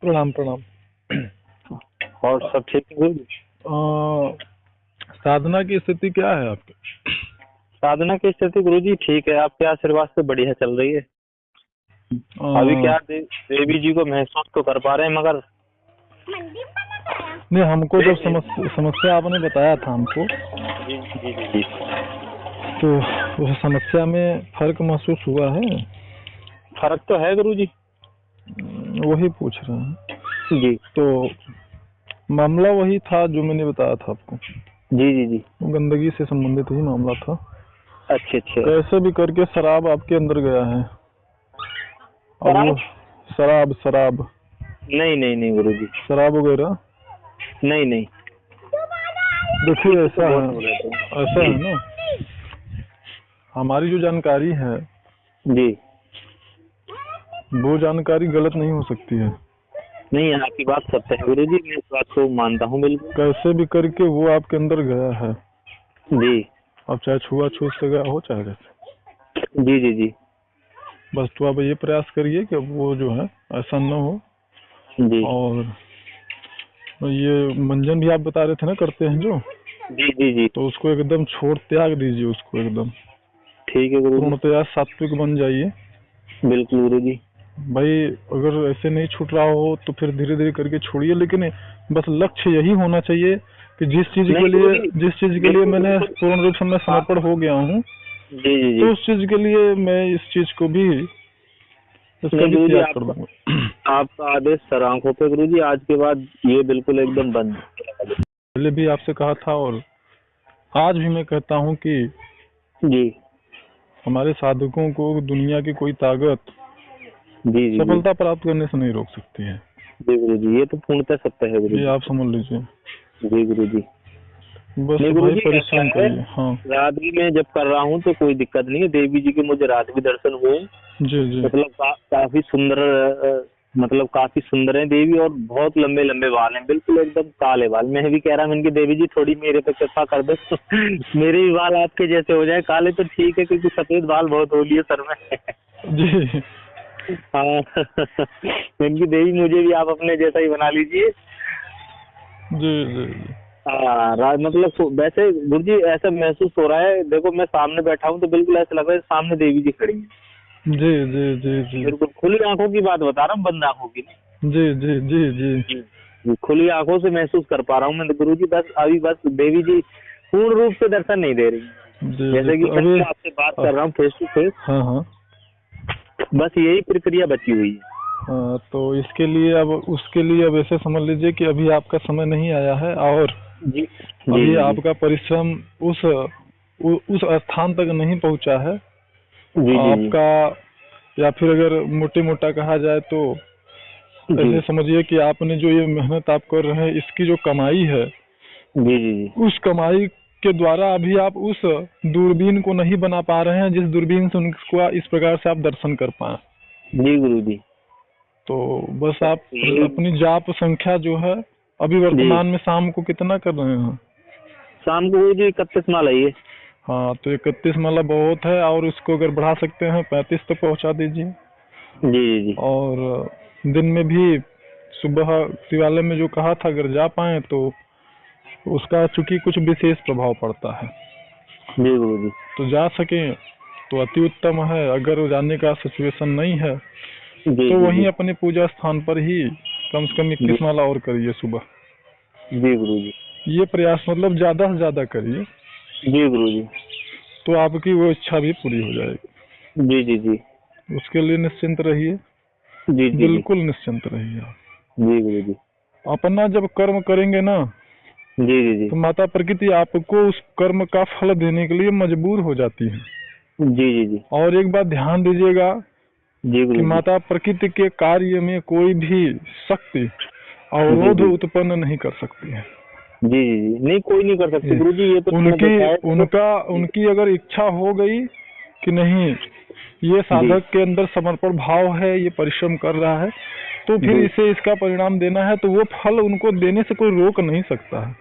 प्रणाम प्रणाम। और सब ठीक है गुरु जी? साधना की स्थिति क्या है आपकी? साधना की स्थिति गुरु जी ठीक है, आपके आशीर्वाद से बढ़िया चल रही है। अभी क्या देवी जी को महसूस तो कर पा रहे हैं, मगर नहीं, हमको जब समस्या आपने बताया था हमको, जी जी जी जी तो उस समस्या में फर्क महसूस हुआ है? फर्क तो है गुरु जी। वही पूछ रहे हैं जी। तो मामला वही था जो मैंने बताया था आपको। जी जी जी गंदगी से संबंधित ही मामला था। अच्छे अच्छे। कैसे भी करके शराब आपके अंदर गया है। और वो शराब नहीं नहीं नहीं गुरु जी, शराब वगैरह नहीं नहीं। देखिए ऐसा है ना, हमारी जो जानकारी है जी, वो जानकारी गलत नहीं हो सकती है। नहीं आपकी बात सत्य है गुरु जी, मैं इस बात को मानता हूँ बिल्कुल। कैसे भी करके वो आपके अंदर गया है जी। अब चाहे छुआछूत से गया हो चाहे कैसे। जी जी जी बस तो आप ये प्रयास करिए कि वो जो है ऐसा न हो। जी और ये मंजन भी आप बता रहे थे ना करते हैं जो, जी जी जी तो उसको एकदम छोड़ त्याग दीजिए उसको एकदम। ठीक है गुरु जी, पूर्णतया सात्विक बन जाइए। बिल्कुल गुरु जी। भाई अगर ऐसे नहीं छूट रहा हो तो फिर धीरे धीरे करके छोड़िए, लेकिन बस लक्ष्य यही होना चाहिए कि जिस चीज के लिए मैंने पूर्ण रूप से मैं समर्पण हो गया हूँ, जी जी जी तो उस चीज के लिए मैं इस चीज को भी त्याग कर दूंगा। आपका आदेश सर आंखों पे गुरु जी, आज के बाद ये बिल्कुल एकदम बंद। पहले भी आपसे कहा था और आज भी मैं कहता हूँ कि जी हमारे साधकों को दुनिया की कोई ताकत जी जी सफलता प्राप्त करने से नहीं रोक सकती है। जी गुरु जी, ये तो पूर्णतः सत्य है गुरु ये जी। आप समझ लीजिए। जी गुरु जी, बस गुरु भाई जी परिश्रम करिए। हाँ रात भी मैं जब कर रहा हूँ तो कोई दिक्कत नहीं है। देवी जी के मुझे रात भी दर्शन हुए। जी जी। मतलब काफी सुंदर, मतलब काफी सुंदर है देवी, और बहुत लंबे लंबे बाल हैं, बिल्कुल एकदम काले बाल। मैं भी कह रहा हूँ इनकी देवी जी थोड़ी मेरे पे कृपा कर दो मेरे भी बाल आपके जैसे हो जाए काले तो ठीक है, क्योंकि सफेद बाल बहुत हो लिए सर में जी हाँ इनकी देवी मुझे भी आप अपने जैसा ही बना लीजिए। जी जी जी। हाँ मतलब वैसे गुरु जी ऐसा महसूस हो रहा है, देखो मैं सामने बैठा हूँ तो बिल्कुल ऐसा लग रहा है सामने देवी जी खड़ी है। जी जी जी जी बिल्कुल खुली आंखों की बात बता रहा हूँ, बंद आंखों की नहीं। जी जी जी जी जी, खुली आंखों से महसूस कर पा रहा हूँ मैं गुरु जी। बस देवी जी पूर्ण रूप से दर्शन नहीं दे रही। जी जैसे कि तो मैं आपसे बात कर रहा हूँ फेस टू फेस, हाँ हाँ बस यही प्रक्रिया बची हुई है। हाँ, तो इसके लिए अब ऐसे समझ लीजिए कि अभी आपका समय नहीं आया है, और जी अभी जी आपका परिश्रम उस स्थान तक नहीं पहुंचा है जी जी आपका। या फिर अगर मोटे मोटा कहा जाए तो ऐसे समझिए कि आपने जो ये मेहनत आप कर रहे हैं, इसकी जो कमाई है, जी जी उस कमाई के द्वारा अभी आप उस दूरबीन को नहीं बना पा रहे हैं जिस दूरबीन से उनको इस प्रकार से आप दर्शन कर पाए। जी गुरु जी। तो बस आप अपनी जाप संख्या जो है अभी वर्तमान में शाम को कितना कर रहे हैं? शाम को गुरु जी 31 माला ही है। हाँ, तो 31 माला बहुत है, और उसको अगर बढ़ा सकते हैं 35 तक पहुंचा दीजिए। जी जी जी और दिन में भी सुबह शिवालय में जो कहा था अगर जा पाए तो उसका चूंकि कुछ विशेष प्रभाव पड़ता है, जी गुरु जी। तो जा सके तो अति उत्तम है। अगर जाने का सिचुएशन नहीं है तो वहीं अपने पूजा स्थान पर ही कम से कम 21 माला और करिए सुबह। जी गुरु जी। ये प्रयास मतलब ज्यादा से ज्यादा करिए। जी गुरु जी। तो आपकी वो इच्छा भी पूरी हो जाएगी। जी जी जी उसके लिए निश्चिंत रहिए। जी जी बिल्कुल निश्चिंत रहिए आप। जी गुरु जी। अपना जब कर्म करेंगे ना, जी जी जी तो माता प्रकृति आपको उस कर्म का फल देने के लिए मजबूर हो जाती है। जी जी जी और एक बात ध्यान दीजिएगा कि माता प्रकृति के कार्य में कोई भी शक्ति अवरोध उत्पन्न नहीं कर सकती है। जी जी जी नहीं, कोई नहीं कर सकती गुरु जी। ये तो उनकी अगर इच्छा हो गई कि नहीं, ये साधक के अंदर समर्पण भाव है, ये परिश्रम कर रहा है, तो फिर इसे इसका परिणाम देना है, तो वो फल उनको देने से कोई रोक नहीं सकता है।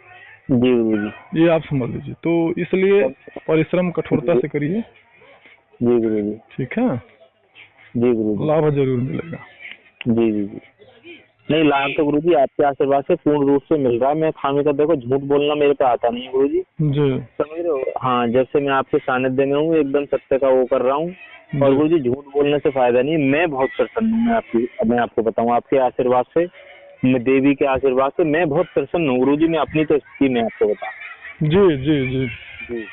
जी गुरु जी, ये आप समझ लीजिए। तो इसलिए परिश्रम कठोरता से करिए। जी गुरु जी। ठीक है, जी गुरु जी, लाभ जरूर मिलेगा। जी जी जी। नहीं, लाभ तो गुरुजी आपके आशीर्वाद से पूर्ण रूप से मिल रहा है। मैं खामी का देखो झूठ बोलना मेरे पे आता नहीं है गुरुजी, जी समझ रहे हो। हाँ, जब से मैं आपके सानिध्य में हूँ एकदम सत्य का वो कर रहा हूँ। और जी गुरुजी झूठ बोलने से फायदा नहीं, मैं बहुत प्रसन्न हूँ। मैं आपको बताऊँ, आपके आशीर्वाद से, मैं देवी के आशीर्वाद से मैं बहुत प्रसन्न हूँ गुरुजी। मैं अपनी तो स्थिति में आपको बता। जी जी जी जी,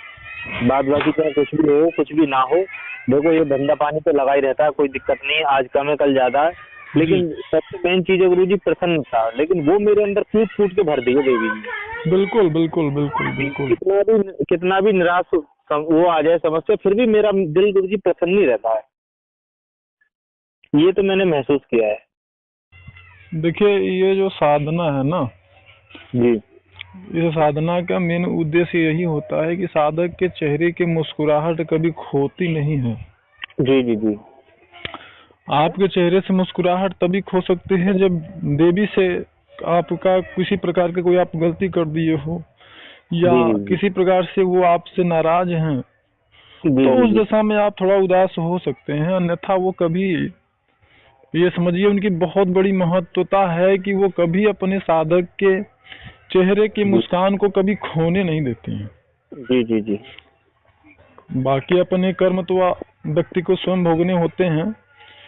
बात बाकी चाहे कुछ भी हो कुछ भी ना हो, देखो ये धंधा पानी तो लगा ही रहता है, कोई दिक्कत नहीं, आज कम है कल ज्यादा है। लेकिन सबसे मेन चीज है गुरुजी प्रसन्नता, लेकिन वो मेरे अंदर फूट फूट के भर दी है देवी ने। बिल्कुल बिल्कुल बिल्कुल बिल्कुल। कितना भी निराश वो आ जाए समस्या, फिर भी मेरा दिल गुरुजी प्रसन्न ही रहता है। ये तो मैंने महसूस किया है। देखिए ये जो साधना है ना, जी इस साधना का मेन उद्देश्य यही होता है कि साधक के चेहरे की मुस्कुराहट कभी खोती नहीं है। जी जी जी आपके चेहरे से मुस्कुराहट तभी खो सकती है जब देवी से आपका किसी प्रकार की कोई आप गलती कर दिए हो या जी जी किसी प्रकार से वो आपसे नाराज हैं, जी तो जी उस जी दशा में आप थोड़ा उदास हो सकते हैं। अन्यथा वो कभी, ये समझिए उनकी बहुत बड़ी महत्वता है कि वो कभी अपने साधक के चेहरे की मुस्कान को कभी खोने नहीं देती हैं। जी जी जी बाकी अपने कर्म तो व्यक्ति को स्वयं भोगने होते हैं,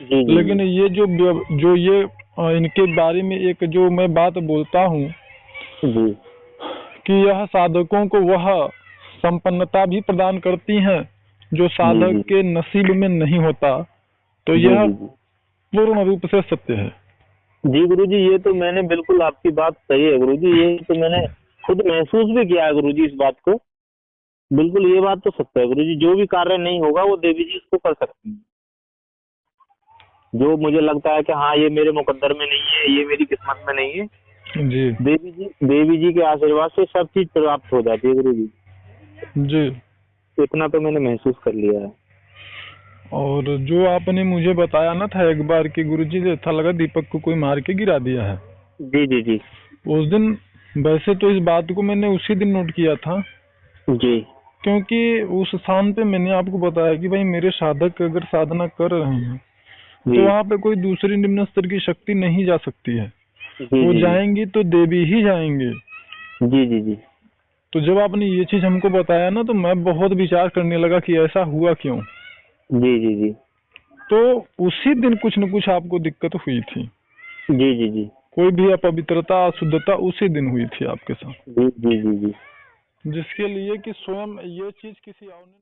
जी जी लेकिन ये जो ये इनके बारे में एक जो मैं बात बोलता हूँ जी कि यह साधकों को वह संपन्नता भी प्रदान करती हैं जो साधक जी के नसीब में नहीं होता, तो जी यह जी जी पूर्ण रूप से सत्य है। जी गुरुजी, ये तो मैंने बिल्कुल आपकी बात सही है गुरुजी, ये तो मैंने खुद महसूस भी किया है गुरुजी इस बात को। बिल्कुल ये बात तो सत्य है गुरुजी, जो भी कार्य नहीं होगा वो देवी जी उसको कर सकती है। जो मुझे लगता है कि हाँ ये मेरे मुकद्दर में नहीं है, ये मेरी किस्मत में नहीं है, जी देवी जी के आशीर्वाद से सब चीज प्राप्त हो जाती है गुरुजी। जी। इतना तो मैंने महसूस कर लिया है। और जो आपने मुझे बताया ना था एक बार कि गुरुजी से अच्छा लगा दीपक को कोई मार के गिरा दिया है, जी जी जी उस दिन, वैसे तो इस बात को मैंने उसी दिन नोट किया था, जी क्योंकि उस स्थान पे मैंने आपको बताया कि भाई मेरे साधक अगर साधना कर रहे हैं तो जी वहाँ पे कोई दूसरी निम्न स्तर की शक्ति नहीं जा सकती है। जी वो जी जाएंगी तो देवी ही जाएंगे। जी जी जी तो जब आपने ये चीज हमको बताया ना, तो मैं बहुत विचार करने लगा कि ऐसा हुआ क्यों। जी जी जी तो उसी दिन कुछ न कुछ आपको दिक्कत हुई थी, जी जी जी कोई भी अपवित्रता अशुद्धता उसी दिन हुई थी आपके साथ, जी जी जी जी जिसके लिए कि स्वयं ये चीज किसी और ने